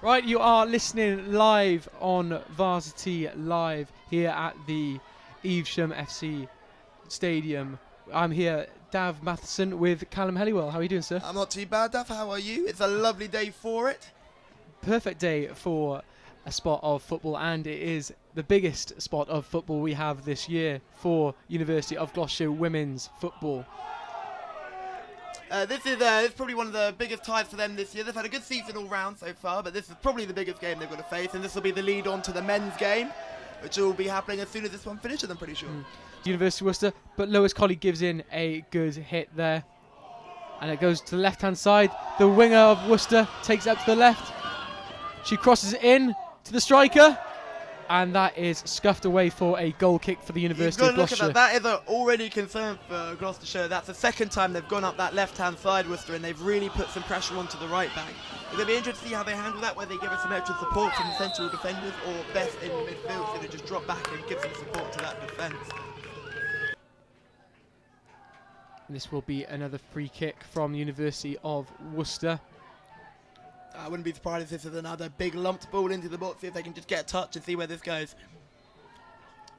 Right, you are listening live on Varsity Live here at the Evesham FC Stadium. I'm here, Dav Matheson, with Callum Helliwell. How are you doing, sir? I'm not too bad, Dav. How are you? It's a lovely day for it. Perfect day for a spot of football, and it is the biggest spot of football we have this year for University of Gloucestershire women's football. This is probably one of the biggest ties for them this year. They've had a good season all round so far, but this is probably the biggest game they're going to face, and this will be the lead on to the men's game, which will be happening as soon as this one finishes, I'm pretty sure. University of Worcester, but Lois Colley gives in a good hit there, and it goes to the left-hand side. The winger of Worcester takes it up to the left. She crosses it in to the striker, and that is scuffed away for a goal kick for the University of Gloucestershire. That is already a concern for Gloucestershire. That's the second time they've gone up that left-hand side, Worcester, and they've really put some pressure onto the right back. It's going to be interesting to see how they handle that, whether they give us some extra support from the central defenders or Beth in the midfield, so they just drop back and give some support to that defence. This will be another free kick from the University of Worcester. I wouldn't be surprised if this is another big lumped ball into the box, see if they can just get a touch and see where this goes.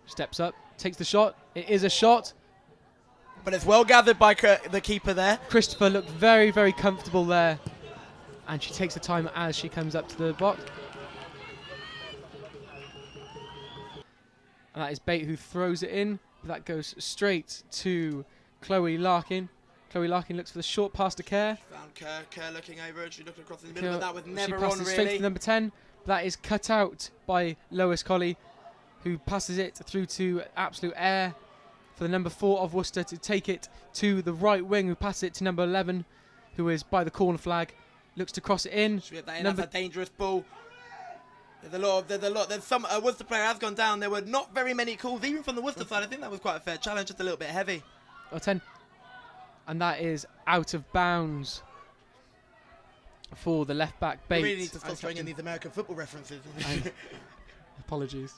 Steps up, takes the shot. It is a shot. But it's well gathered by the keeper there. Christopher looked very, very comfortable there. And she takes the time as she comes up to the box. And that is Bate who throws it in. That goes straight to Chloe Larkin. Chloe Larkin looks for the short pass to Kerr. Found Kerr looking over it. She looked across in the middle, but that was never she on, passes really. straight to number 10. That is cut out by Lois Colley, who passes it through to absolute air for the number 4 of Worcester to take it to the right wing, who passes it to number 11, who is by the corner flag. Looks to cross it in. That's a dangerous ball. There's some Worcester player has gone down. There were not very many calls, even from the Worcester side. I think that was quite a fair challenge, just a little bit heavy. 10. And that is out of bounds for the left back Bates. We really need to stop throwing in these American football references. Apologies.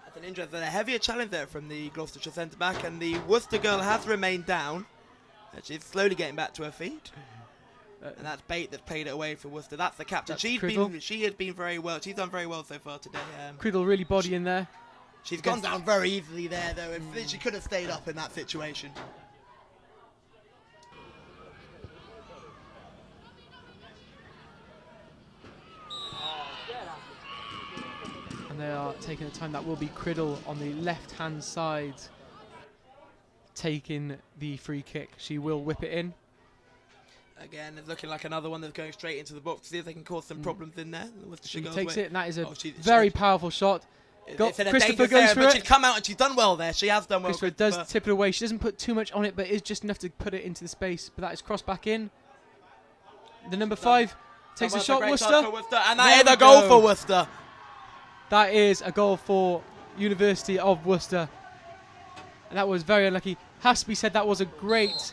That's an interesting, a heavier challenge there from the Gloucestershire centre back, and the Worcester girl has remained down. And she's slowly getting back to her feet. And that's Bate that's played it away for Worcester. That's the captain. She has been very well. She's done very well so far today. Criddle really body in there. She's gone down very easily there, though. If she could have stayed up in that situation. And they are taking the time. That will be Criddle on the left-hand side, taking the free kick. She will whip it in. Again, it's looking like another one that's going straight into the box to see if they can cause some problems in there. She takes it, and that is a very powerful shot. Christopher goes for it. But she's come out and she's done well there. She has done well. Christopher does tip it away. She doesn't put too much on it, but it's just enough to put it into the space. But that is crossed back in. The number 5 takes a shot, Worcester. And that is a goal for Worcester. That is a goal for University of Worcester. And that was very unlucky. Has to be said, that was a great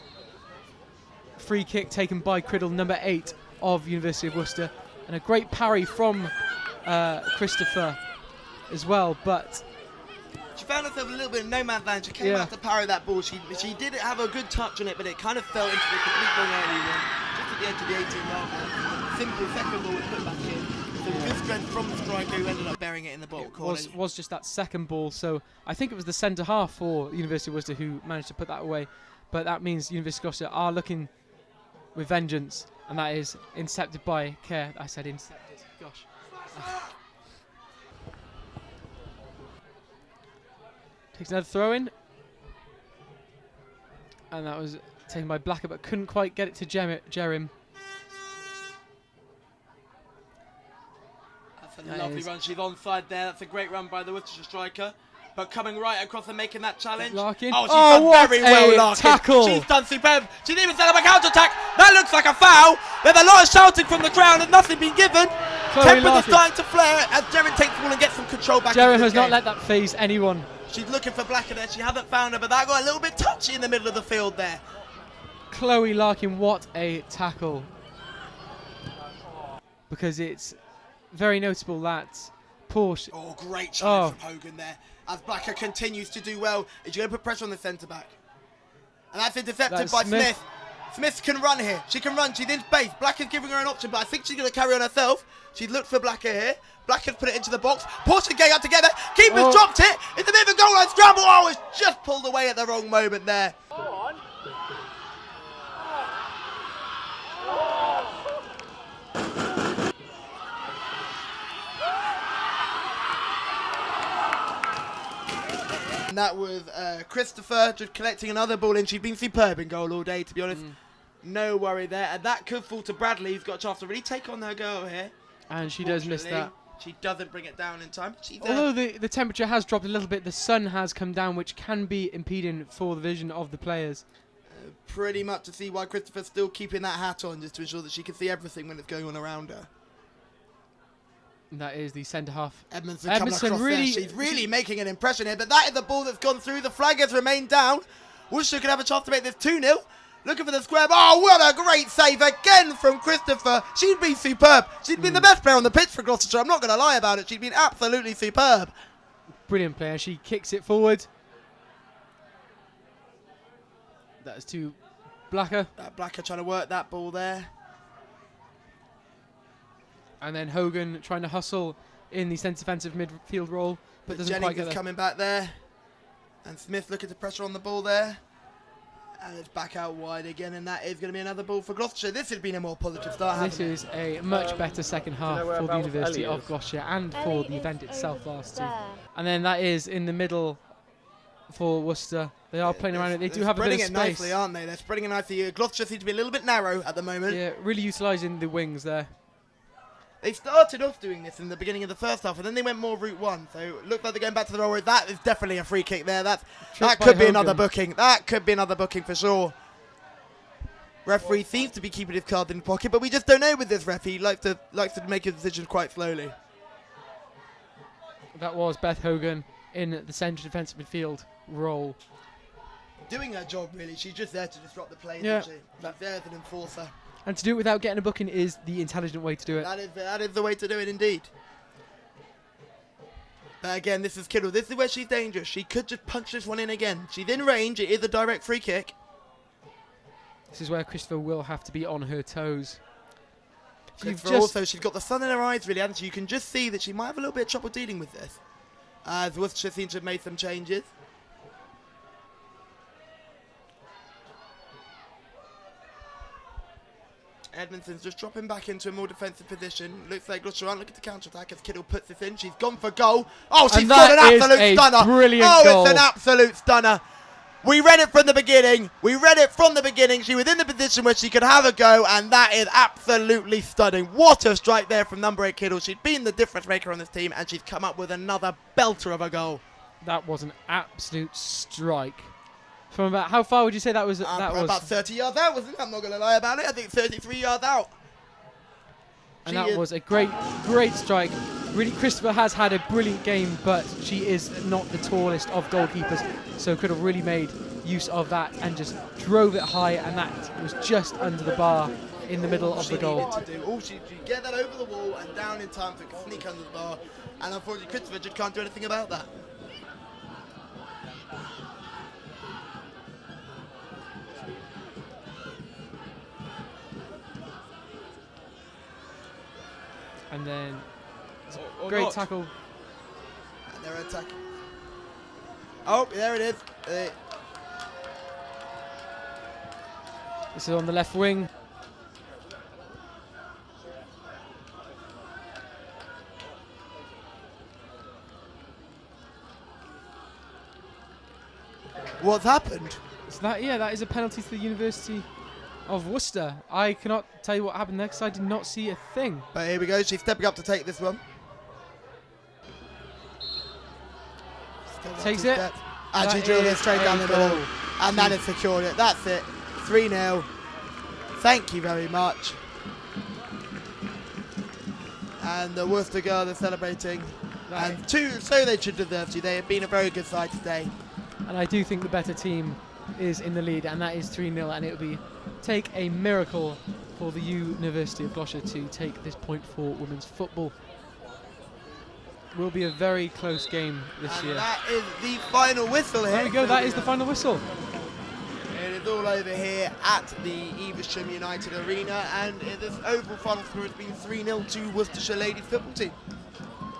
free kick taken by Criddle, number 8 of University of Worcester. And a great parry from Christopher as well, but she found herself a little bit of no man's land. She came out to parry that ball. She did have a good touch on it, but it kind of fell into the complete wrong area, just at the edge of the 18-yard line. Simple second ball was put back in. Some good strength from the striker, who ended up burying it in the bottom corner. It was just that second ball, so I think it was the centre half for University of Worcester who managed to put that away. But that means University of Gloucester are looking with vengeance, and that is intercepted by Kerr. I said intercepted. Gosh. Takes another throw in, and that was taken by Blacker, but couldn't quite get it to Jerem. That's a lovely run. She's onside there. That's a great run by the Worcestershire striker. But coming right across and making that challenge. Larkin. Oh, she's done very well, Larkin. Tackle. She's done superb. She didn't even set up a counter-attack. That looks like a foul. There's a lot of shouting from the crowd and nothing being given. Tempers is starting to flare as Jerem takes the ball and gets some control back. Jerem has not let that phase anyone. She's looking for Blacker there. She hasn't found her, but that got a little bit touchy in the middle of the field there. Chloe Larkin, what a tackle. Because it's very notable that Porsche. Oh, great challenge from Hogan there. As Blacker continues to do well, is going to put pressure on the centre back. And that's intercepted by Smith. Smith can run here. She can run. She's in space. Black is giving her an option, but I think she's going to carry on herself. She's looked for Blacker here. Black has put it into the box. Portia getting up together. Keeper's dropped it. It's a bit of a goal line scramble. Oh, it's just pulled away at the wrong moment there. And that was Christopher just collecting another ball in. She's been superb in goal all day, to be honest. No worry there. And that could fall to Bradley, who's got a chance to really take on her girl here. And she does miss that. She doesn't bring it down in time. Although the temperature has dropped a little bit, the sun has come down, which can be impeding for the vision of the players. Pretty much to see why Christopher's still keeping that hat on, just to ensure that she can see everything when it's going on around her. And that is the centre half. Edmondson coming across there. She's really making an impression here, but that is the ball that's gone through. The flag has remained down. Worcester could have a chance to make this 2-0. Looking for the square. Oh, what a great save again from Christopher. She'd been superb. She'd been the best player on the pitch for Gloucestershire. I'm not going to lie about it. She'd been absolutely superb. Brilliant player. She kicks it forward. That is to Blacker. Blacker trying to work that ball there. And then Hogan trying to hustle in the centre defensive midfield role, but doesn't quite get there. Coming back there. And Smith looking to pressure on the ball there. And it's back out wide again, and that is going to be another ball for Gloucestershire. This has been a more positive start. This is a much better second half for the University of Gloucestershire and for the event itself, Varsity. And then that is in the middle for Worcester. They are playing around it. They do have a bit of space. Spreading it nicely, aren't they? They're spreading it nicely. Gloucestershire seems to be a little bit narrow at the moment. Yeah, really utilising the wings there. They started off doing this in the beginning of the first half, and then they went more route one. So it looked like they're going back to the role. That is definitely a free kick there. That could be another booking. That could be another booking for sure. Referee seems to be keeping his card in his pocket, but we just don't know with this ref. He likes to make his decisions quite slowly. That was Beth Hogan in the centre defensive midfield role. Doing her job, really. She's just there to disrupt the play, yeah. isn't she? She's there as an enforcer. And to do it without getting a booking is the intelligent way to do it. That is the way to do it, indeed. But again, this is Kittle. This is where she's dangerous. She could just punch this one in again. She's in range. It is a direct free kick. This is where Christopher will have to be on her toes. She's got the sun in her eyes, really, hasn't she? You can just see that she might have a little bit of trouble dealing with this. As Worcestershire seems to have made some changes. Edmondson's just dropping back into a more defensive position. Looks like Gloucestershire aren't looking to counter-attack as Kittle puts this in. She's gone for goal. Oh, she's got an absolute stunner. Brilliant goal. It's an absolute stunner. We read it from the beginning. She was in the position where she could have a go, and that is absolutely stunning. What a strike there from number 8 Kittle. She'd been the difference maker on this team, and she's come up with another belter of a goal. That was an absolute strike. From about, how far would you say that was? About 30 yards out, wasn't it? I'm not going to lie about it. I think 33 yards out. And that was a great strike. Really, Christopher has had a brilliant game, but she is not the tallest of goalkeepers, so could have really made use of that and just drove it high, and that was just under the bar in the middle of the goal. All she get that over the wall and down in time to sneak under the bar, and unfortunately Christopher just can't do anything about that. And then great tackle. And they're attacking. Oh, there it is. This is on the left wing. What's happened? So that is a penalty to the University of Worcester. I cannot tell you what happened there because I did not see a thing. But here we go. She's stepping up to take this one. Takes it. And she drilled it straight down the middle. And that has secured it. That's it. 3-0. Thank you very much. And the Worcester girls are celebrating. And so they should deserve to. They have been a very good side today. And I do think the better team is in the lead, and that is 3-0, and it will take a miracle for the University of Gloucester to take this point for women's football. It will be a very close game this year. That is the final whistle here. There we go, that is the final whistle. It is all over here at the Evesham United Arena, and this overall final score has been 3-0 to Worcestershire Ladies football team.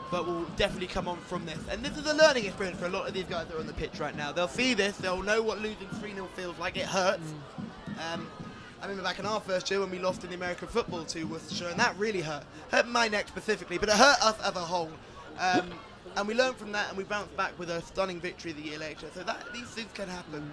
But we'll definitely come on from this. And this is a learning experience for a lot of these guys that are on the pitch right now. They'll see this, they'll know what losing 3-0 feels like. It hurts. I remember back in our first year when we lost in the American football to Worcestershire, and that really hurt. Hurt my neck specifically, but it hurt us as a whole. And we learned from that, and we bounced back with a stunning victory the year later. So these things can happen.